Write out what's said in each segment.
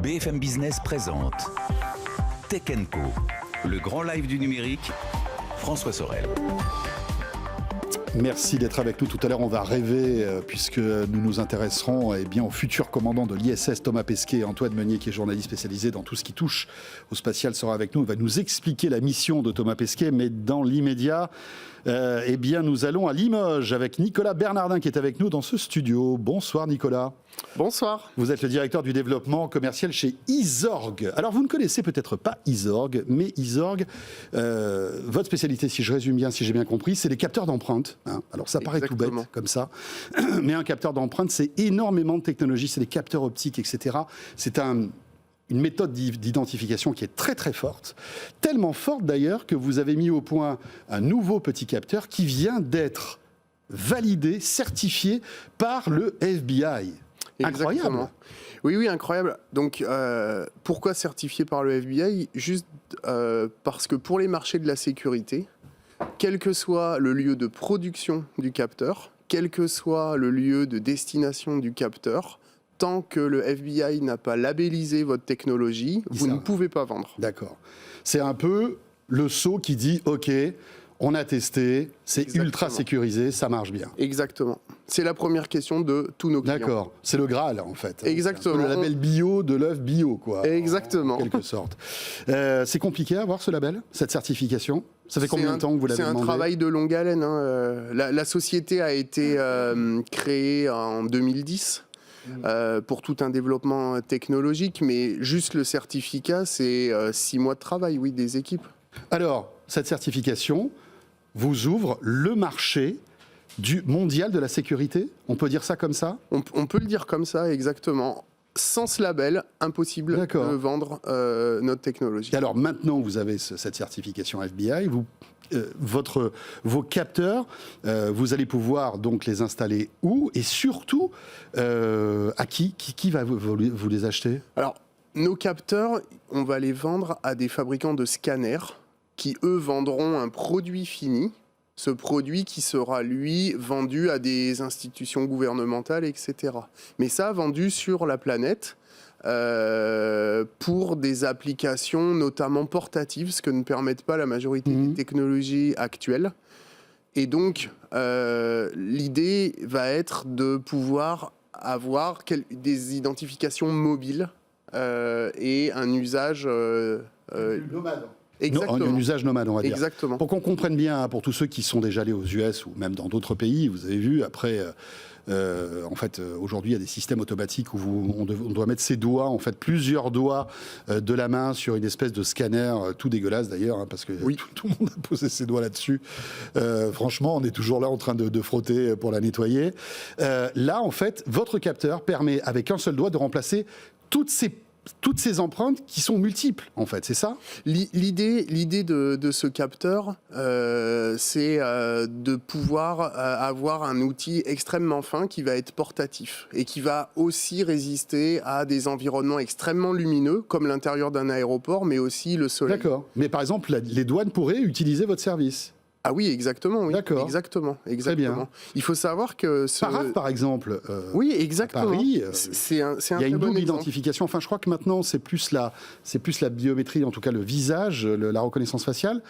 BFM Business présente Tech & Co, le grand live du numérique, François Sorel. Merci d'être avec nous. Tout à l'heure, on va rêver puisque nous nous intéresserons au futur commandant de l'ISS, Thomas Pesquet. Antoine Meunier, qui est journaliste spécialisé dans tout ce qui touche au spatial, sera avec nous. Il va nous expliquer la mission de Thomas Pesquet. Mais dans l'immédiat, nous allons à Limoges avec Nicolas Bernardin qui est avec nous dans ce studio. Bonsoir Nicolas. Bonsoir. Vous êtes le directeur du développement commercial chez Isorg. Alors vous ne connaissez peut-être pas Isorg, mais Isorg, votre spécialité, si je résume bien, si j'ai bien compris, c'est les capteurs d'empreintes. Hein. Alors ça paraît tout bête comme ça, mais un capteur d'empreinte, c'est énormément de technologie, c'est des capteurs optiques, etc. C'est une méthode d'identification qui est très très forte, tellement forte d'ailleurs que vous avez mis au point un nouveau petit capteur qui vient d'être validé, certifié par le FBI. Incroyable. Exactement. Oui, incroyable. Donc, pourquoi certifié par le FBI ? Juste parce que pour les marchés de la sécurité, quel que soit le lieu de production du capteur, quel que soit le lieu de destination du capteur, tant que le FBI n'a pas labellisé votre technologie, vous ne pouvez pas vendre. D'accord. C'est un peu le sceau qui dit « Ok, on a testé, c'est ultra sécurisé, ça marche bien. » Exactement. C'est la première question de tous nos clients. D'accord. C'est le Graal, en fait. Exactement. C'est le label bio de l'œuf bio, quoi. Exactement. En quelque sorte. C'est compliqué à avoir ce label, cette certification ? Ça fait combien de temps que vous l'avez demandé ? C'est un travail de longue haleine. Hein. La société a été créée en 2010 pour tout un développement technologique, mais juste le certificat, c'est 6 mois de travail, oui, des équipes. Alors, cette certification vous ouvre le marché du mondial de la sécurité ? On peut dire ça comme ça ? On peut le dire comme ça, exactement. Sans ce label, impossible de vendre notre technologie. Et alors maintenant, vous avez cette certification FBI, vos capteurs, vous allez pouvoir donc les installer où ? Et surtout, à qui va vous les acheter ? Alors, nos capteurs, on va les vendre à des fabricants de scanners qui, eux, vendront un produit fini. Ce produit qui sera, lui, vendu à des institutions gouvernementales, etc. Mais ça, vendu sur la planète pour des applications notamment portatives, ce que ne permettent pas la majorité des technologies actuelles. Et donc, l'idée va être de pouvoir avoir des identifications mobiles et un usage... nomade. Exactement. Un usage nomade, on va dire. Exactement. Pour qu'on comprenne bien, pour tous ceux qui sont déjà allés aux US ou même dans d'autres pays, vous avez vu, après, aujourd'hui, il y a des systèmes automatiques où on doit mettre ses doigts, en fait, plusieurs doigts de la main sur une espèce de scanner, tout dégueulasse d'ailleurs, hein, parce que tout le monde a posé ses doigts là-dessus. Franchement, on est toujours là en train de frotter pour la nettoyer. Là, en fait, votre capteur permet, avec un seul doigt, de remplacer toutes ces empreintes qui sont multiples, en fait, c'est ça ? L'idée de ce capteur, c'est de pouvoir avoir un outil extrêmement fin qui va être portatif et qui va aussi résister à des environnements extrêmement lumineux, comme l'intérieur d'un aéroport, mais aussi le soleil. D'accord. Mais par exemple, les douanes pourraient utiliser votre service ? Ah oui, exactement. Oui. D'accord. Exactement. Très bien. Il faut savoir que... Parade, par exemple, oui, exactement. à Paris, c'est un il y a une double bon identification. Enfin, je crois que maintenant, c'est plus la biométrie, en tout cas le visage, la reconnaissance faciale.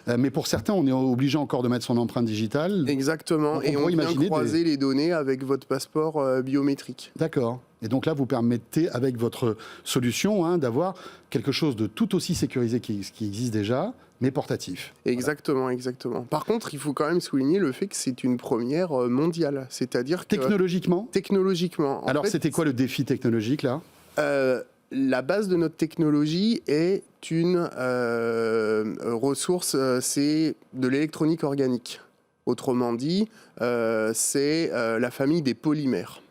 Mais pour certains, on est obligé encore de mettre son empreinte digitale. Exactement. Donc, et on vient croiser les données avec votre passeport biométrique. D'accord. Et donc là, vous permettez, avec votre solution, d'avoir quelque chose de tout aussi sécurisé qui existe déjà, mais portatif. Exactement, voilà. Exactement. Par contre, il faut quand même souligner le fait que c'est une première mondiale. C'est-à-dire que... Technologiquement ? Technologiquement. Alors, c'était quoi le défi technologique, là ? La base de notre technologie est une ressource, c'est de l'électronique organique. Autrement dit, c'est la famille des polymères.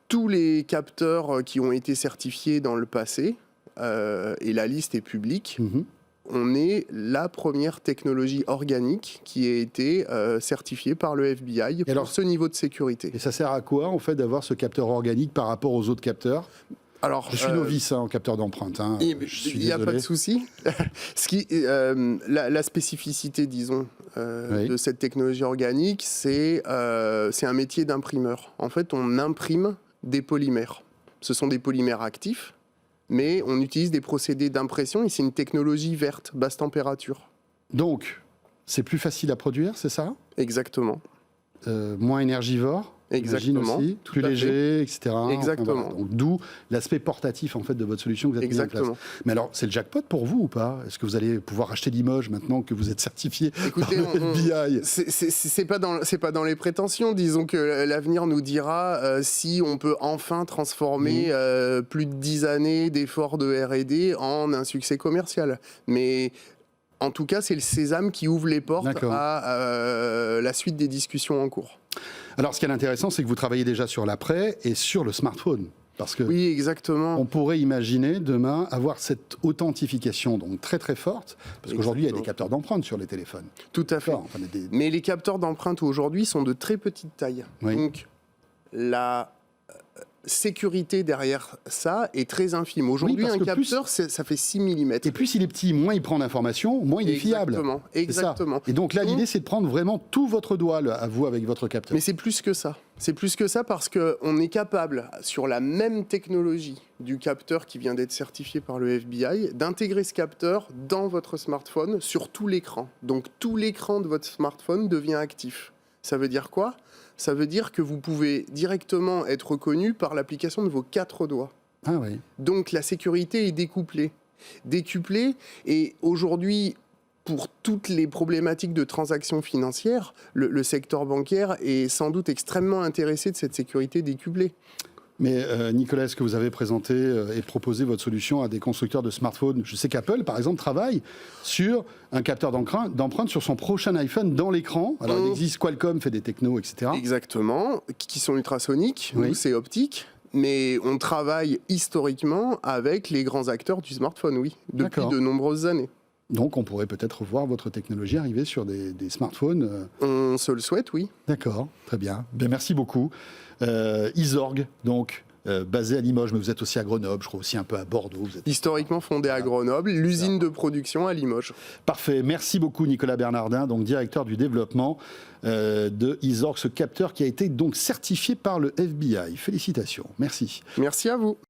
Tous les capteurs qui ont été certifiés dans le passé, et la liste est publique, on est la première technologie organique qui a été certifiée par le FBI pour ce niveau de sécurité. Et ça sert à quoi, en fait, d'avoir ce capteur organique par rapport aux autres capteurs ? Alors, je suis novice en capteur d'empreinte. Il n'y a pas de souci. La spécificité, disons, de cette technologie organique, c'est un métier d'imprimeur. En fait, on imprime des polymères. Ce sont des polymères actifs, mais on utilise des procédés d'impression et c'est une technologie verte, basse température. Donc, c'est plus facile à produire, c'est ça? Exactement. Moins énergivore? Exactement. Aussi, plus léger, etc. Exactement. Voilà. Donc, d'où l'aspect portatif en fait de votre solution que vous avez mis en place. Mais alors, c'est le jackpot pour vous ou pas? Est-ce que vous allez pouvoir acheter Limoges maintenant que vous êtes certifié par le FBI? C'est pas dans les prétentions. Disons que l'avenir nous dira si on peut enfin transformer plus de 10 années d'efforts de R&D en un succès commercial. Mais en tout cas, c'est le sésame qui ouvre les portes à la suite des discussions en cours. Alors, ce qui est intéressant, c'est que vous travaillez déjà sur l'après et sur le smartphone. Parce que oui, exactement. On pourrait imaginer demain avoir cette authentification donc très très forte, parce qu'aujourd'hui il y a des capteurs d'empreintes sur les téléphones. Tout à fait. Enfin, mais les capteurs d'empreintes aujourd'hui sont de très petite taille. Oui. Donc la sécurité derrière ça est très infime. Aujourd'hui, un capteur, ça fait 6 mm. Et plus il est petit, moins il prend d'informations, moins il est fiable. Exactement. Et donc là, l'idée, c'est de prendre vraiment tout votre doigt, à vous, avec votre capteur. Mais c'est plus que ça. C'est plus que ça parce qu'on est capable, sur la même technologie du capteur qui vient d'être certifié par le FBI, d'intégrer ce capteur dans votre smartphone sur tout l'écran. Donc tout l'écran de votre smartphone devient actif. Ça veut dire quoi ? Ça veut dire que vous pouvez directement être reconnu par l'application de vos 4 doigts. Ah oui. Donc la sécurité est décuplée. Et aujourd'hui, pour toutes les problématiques de transactions financières, le secteur bancaire est sans doute extrêmement intéressé de cette sécurité décuplée. Mais Nicolas, est-ce que vous avez présenté et proposé votre solution à des constructeurs de smartphones? Je sais qu'Apple, par exemple, travaille sur un capteur d'empreinte sur son prochain iPhone dans l'écran. Alors, il existe Qualcomm, fait des technos, etc. Exactement, qui sont ultrasoniques, nous c'est optique. Mais on travaille historiquement avec les grands acteurs du smartphone, oui, depuis de nombreuses années. Donc, on pourrait peut-être voir votre technologie arriver sur des smartphones. On se le souhaite, oui. D'accord, très bien. Bien, merci beaucoup. Isorg, donc, basé à Limoges, mais vous êtes aussi à Grenoble, je crois aussi un peu à Bordeaux. Vous êtes... Historiquement fondé à Grenoble, l'usine de production à Limoges. Parfait. Merci beaucoup, Nicolas Bernardin, donc directeur du développement de Isorg, ce capteur qui a été donc certifié par le FBI. Félicitations. Merci. Merci à vous.